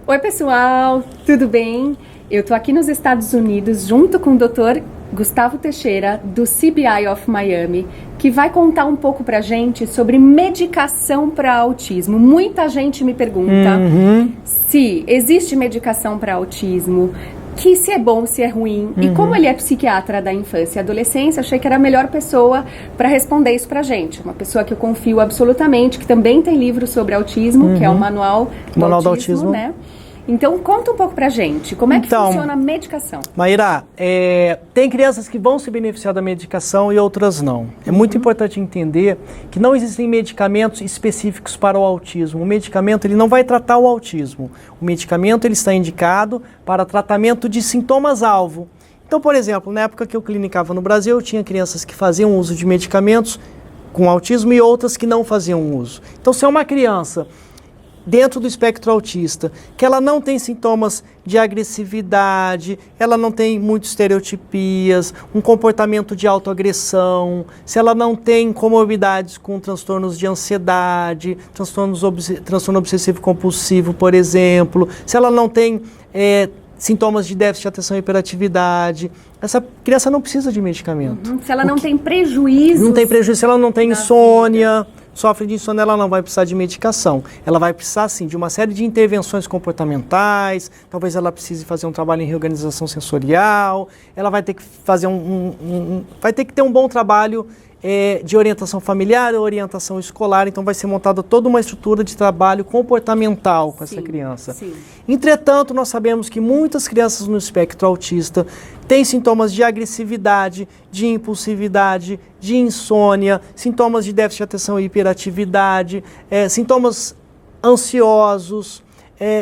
Oi, pessoal, tudo bem? Eu tô aqui nos Estados Unidos junto com o Dr. Gustavo Teixeira, do CBI of Miami, que vai contar um pouco pra gente sobre medicação para autismo. Muita gente me pergunta se existe medicação para autismo, que se é bom, se é ruim. E como ele é psiquiatra da infância e adolescência, achei que era a melhor pessoa para responder isso pra gente. Uma pessoa que eu confio absolutamente, que também tem livro sobre autismo, que é o Manual do Autismo, né? Então, conta um pouco pra gente, como é que funciona a medicação? Maíra, tem crianças que vão se beneficiar da medicação e outras não. É muito importante entender que não existem medicamentos específicos para o autismo. O medicamento ele não vai tratar o autismo. O medicamento ele está indicado para tratamento de sintomas-alvo. Então, por exemplo, na época que eu clinicava no Brasil, eu tinha crianças que faziam uso de medicamentos com autismo e outras que não faziam uso. Então, se é uma criança dentro do espectro autista, que ela não tem sintomas de agressividade, ela não tem muitas estereotipias, um comportamento de autoagressão, se ela não tem comorbidades com transtornos de ansiedade, transtorno obsessivo compulsivo, por exemplo, se ela não tem sintomas de déficit de atenção e hiperatividade, essa criança não precisa de medicamento. Se ela não tem prejuízo. Não tem prejuízo, se ela não tem insônia, sofre de insônia, ela não vai precisar de medicação. Ela vai precisar, sim, de uma série de intervenções comportamentais, talvez ela precise fazer um trabalho em reorganização sensorial, ela vai ter que fazer vai ter que ter um bom trabalho de orientação familiar, orientação escolar, então vai ser montada toda uma estrutura de trabalho comportamental com essa criança. Sim. Entretanto, nós sabemos que muitas crianças no espectro autista têm sintomas de agressividade, de impulsividade, de insônia, sintomas de déficit de atenção e hiperatividade, sintomas ansiosos,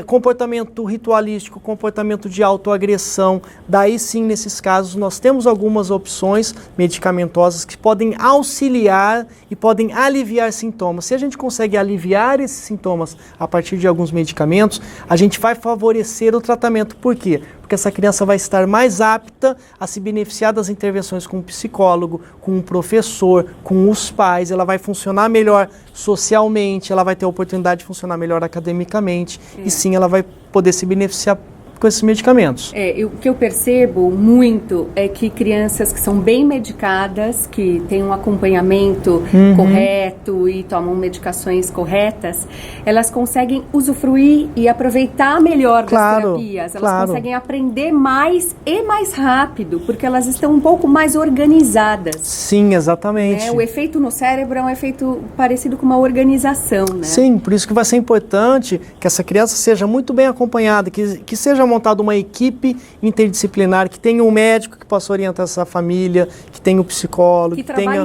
comportamento ritualístico, comportamento de autoagressão. Daí sim, nesses casos, nós temos algumas opções medicamentosas que podem auxiliar e podem aliviar sintomas. Se a gente consegue aliviar esses sintomas a partir de alguns medicamentos, a gente vai favorecer o tratamento. Por quê? Porque essa criança vai estar mais apta a se beneficiar das intervenções com um psicólogo, com um professor, com os pais, ela vai funcionar melhor socialmente, ela vai ter a oportunidade de funcionar melhor academicamente e sim, ela vai poder se beneficiar com esses medicamentos. O que eu percebo muito é que crianças que são bem medicadas, que têm um acompanhamento correto e tomam medicações corretas, elas conseguem usufruir e aproveitar melhor das terapias. Elas conseguem aprender mais e mais rápido, porque elas estão um pouco mais organizadas. Sim, exatamente. O efeito no cérebro é um efeito parecido com uma organização, né? Sim, por isso que vai ser importante que essa criança seja muito bem acompanhada, que seja montada uma equipe interdisciplinar, que tenha um médico que possa orientar essa família, que tenha um psicólogo, que trabalhe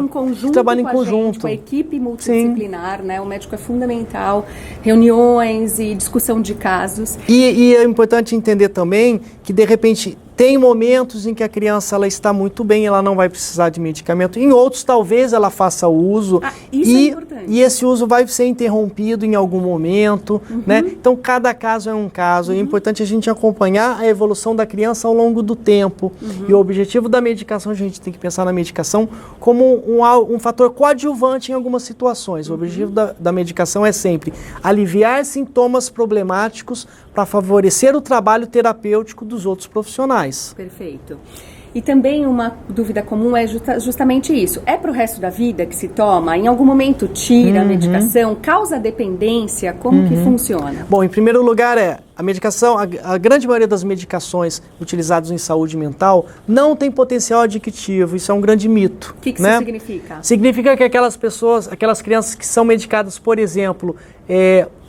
em conjunto com a equipe multidisciplinar, né? O médico é fundamental, reuniões e discussão de casos. E é importante entender também que, de repente, tem momentos em que a criança ela está muito bem, ela não vai precisar de medicamento. Em outros, talvez ela faça uso. Isso é importante. E esse uso vai ser interrompido em algum momento, né? Então, cada caso é um caso. É importante a gente acompanhar a evolução da criança ao longo do tempo. E o objetivo da medicação, a gente tem que pensar na medicação como um fator coadjuvante em algumas situações. O objetivo da medicação é sempre aliviar sintomas problemáticos para favorecer o trabalho terapêutico dos outros profissionais. Perfeito. E também uma dúvida comum é justamente isso. É para o resto da vida que se toma? Em algum momento tira a medicação? Causa dependência? Como que funciona? Bom, em primeiro lugar a medicação, a grande maioria das medicações utilizadas em saúde mental não tem potencial adictivo. Isso é um grande mito. O que isso significa? Significa que aquelas crianças que são medicadas, por exemplo,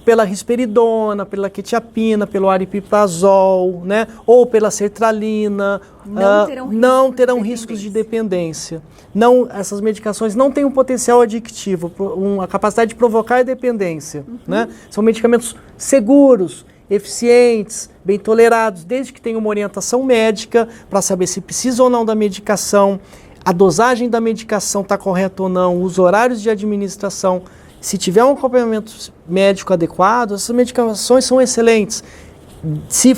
pela risperidona, pela quetiapina, pelo aripiprazol, né, ou pela sertralina, não terão riscos de dependência. Essas medicações não têm um potencial adictivo, a capacidade de provocar dependência. Né? São medicamentos seguros, eficientes, bem tolerados, desde que tenha uma orientação médica para saber se precisa ou não da medicação, a dosagem da medicação está correta ou não, os horários de administração. Se tiver um acompanhamento médico adequado, essas medicações são excelentes. Se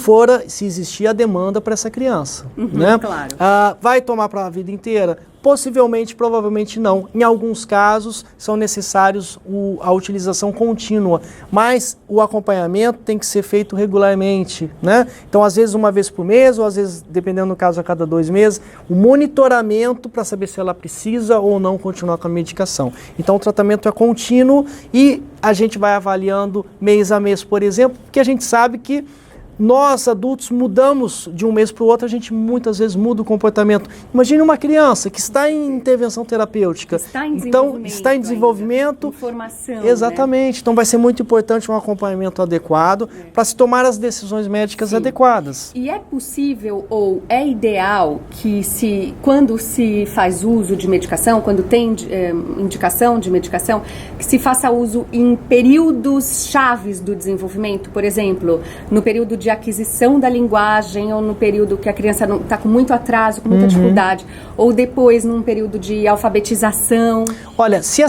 existir a demanda para essa criança. Né? Claro. Vai tomar para a vida inteira? Possivelmente, provavelmente não. Em alguns casos, são necessários a utilização contínua, mas o acompanhamento tem que ser feito regularmente, né? Então, às vezes, uma vez por mês, ou às vezes, dependendo do caso, a cada 2 meses, o monitoramento para saber se ela precisa ou não continuar com a medicação. Então, o tratamento é contínuo e a gente vai avaliando mês a mês, por exemplo, porque a gente sabe que nós, adultos, mudamos de um mês para o outro, a gente muitas vezes muda o comportamento. Imagine uma criança que está em intervenção terapêutica. Está em desenvolvimento. Informação. Exatamente. Né? Então vai ser muito importante um acompanhamento adequado para se tomar as decisões médicas adequadas. E é possível ou é ideal que quando se faz uso de medicação, quando tem indicação de medicação, que se faça uso em períodos chaves do desenvolvimento, por exemplo, no período de aquisição da linguagem ou no período que a criança está com muito atraso, com muita dificuldade, ou depois num período de alfabetização? Olha, se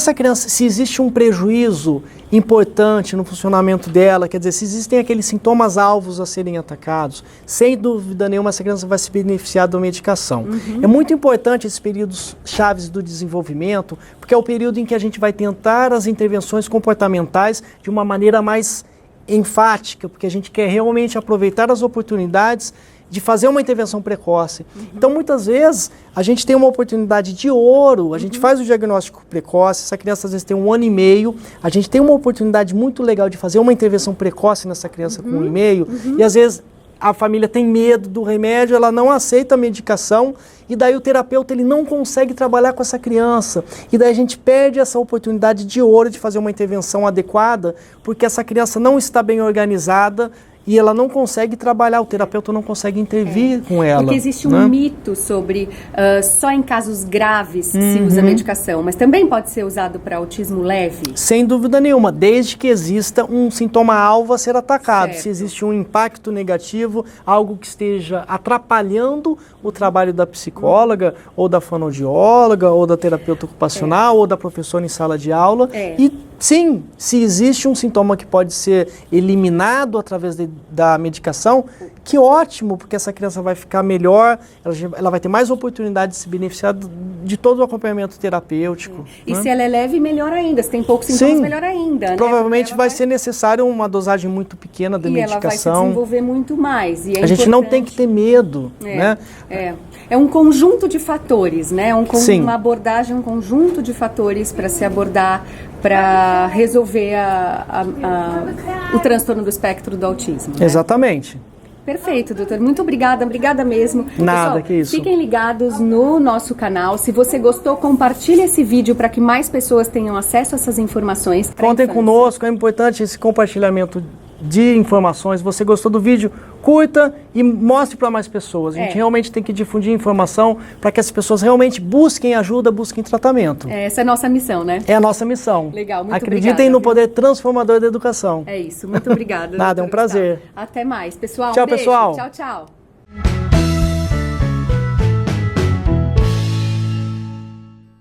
existe um prejuízo importante no funcionamento dela, quer dizer, se existem aqueles sintomas alvos a serem atacados, sem dúvida nenhuma essa criança vai se beneficiar da medicação. É muito importante esses períodos chaves do desenvolvimento, porque é o período em que a gente vai tentar as intervenções comportamentais de uma maneira mais enfática, porque a gente quer realmente aproveitar as oportunidades de fazer uma intervenção precoce. Então, muitas vezes, a gente tem uma oportunidade de ouro, a gente faz o diagnóstico precoce, essa criança às vezes tem 1 ano e meio, a gente tem uma oportunidade muito legal de fazer uma intervenção precoce nessa criança com 1 ano e meio, e às vezes a família tem medo do remédio, ela não aceita a medicação, e daí o terapeuta ele não consegue trabalhar com essa criança. E daí a gente perde essa oportunidade de ouro de fazer uma intervenção adequada, porque essa criança não está bem organizada e ela não consegue trabalhar, o terapeuta não consegue intervir com ela. Porque existe um mito sobre só em casos graves se usa medicação, mas também pode ser usado para autismo leve? Sem dúvida nenhuma, desde que exista um sintoma-alvo a ser atacado. Certo. Se existe um impacto negativo, algo que esteja atrapalhando o trabalho da psicóloga, ou da fonoaudióloga, ou da terapeuta ocupacional, ou da professora em sala de aula. E sim, se existe um sintoma que pode ser eliminado através da medicação, que ótimo, porque essa criança vai ficar melhor, ela vai ter mais oportunidade de se beneficiar de todo o acompanhamento terapêutico. E se ela é leve, melhor ainda. Se tem poucos sintomas, melhor ainda. Provavelmente né? vai ser necessário uma dosagem muito pequena de medicação. Ela vai se desenvolver muito mais. E a gente não tem que ter medo, né? É um conjunto de fatores, né? Uma abordagem, um conjunto de fatores para se abordar, para resolver o transtorno do espectro do autismo. Né? Exatamente. Perfeito, doutor. Muito obrigada mesmo. Nada, pessoal, que isso. Fiquem ligados no nosso canal. Se você gostou, compartilhe esse vídeo para que mais pessoas tenham acesso a essas informações. Contem conosco, é importante esse compartilhamento de informações. Você gostou do vídeo? Curta e mostre para mais pessoas. A gente realmente tem que difundir informação para que as pessoas realmente busquem ajuda, busquem tratamento. Essa é a nossa missão, né? É a nossa missão. Legal, muito Acreditem obrigada, no poder transformador da educação. É isso, muito obrigada. Nada, é um prazer. Até mais, pessoal. Tchau, beijo. pessoal. Tchau, tchau.